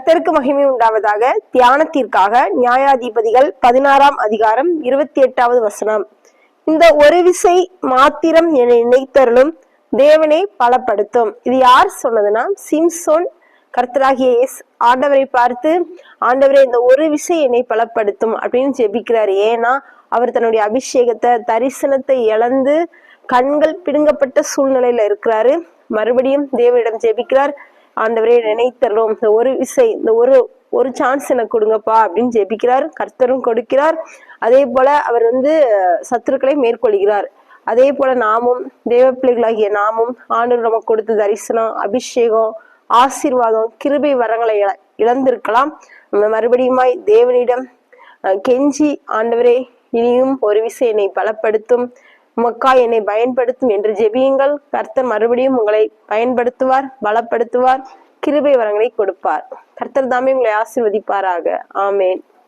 கர்த்தருக்கு மகிமை உண்டாவதாக. தியானத்திற்காக நியாயாதிபதிகள் 16ஆம் அதிகாரம் 28வது வசனம். இந்த ஒரு விசை மாத்திரம் என நினைத்தருளும் தேவனை பலப்படுத்தும். இது யார் சொன்னதுன்னா சிம்சோன் கர்த்தராகிய ஆண்டவரை பார்த்து, ஆண்டவரே இந்த ஒரு விசை என்னை பலப்படுத்தும் அப்படின்னு ஜெபிக்கிறாரு. ஏன்னா அவர் தன்னுடைய அபிஷேகத்தை தரிசனத்தை இழந்து கண்கள் பிடுங்கப்பட்ட சூழ்நிலையில இருக்கிறாரு. மறுபடியும் தேவனிடம் ஜெபிக்கிறார். ஆண்டவரே நினைத்தரலும், இந்த ஒரு விசை, இந்த ஒரு சான்ஸ் எனக்கு கொடுங்கப்பா அப்படின்னு ஜெபிக்கிறார். கர்த்தரும் கொடுக்கிறார். அதே போல அவர் சத்துருக்களை மேற்கொள்கிறார். அதே போல நாமும் தேவ பிள்ளைகளாகிய நாமும் ஆண்டவர் நமக்கு கொடுத்த தரிசனம், அபிஷேகம், ஆசீர்வாதம், கிருபை வரங்களை இழந்திருக்கலாம். மறுபடியுமாய் தேவனிடம் கெஞ்சி, ஆண்டவரே இனியும் ஒரு விசை என்னை பலப்படுத்தும், உமக்கா என்னை பயன்படுத்தும் என்று ஜெபியுங்கள். கர்த்தர் மறுபடியும் உங்களை பயன்படுத்துவார், பலப்படுத்துவார், கிருபை வரங்களை கொடுப்பார். கர்த்தர் தாமே உங்களை ஆசீர்வதிப்பாராக. ஆமேன்.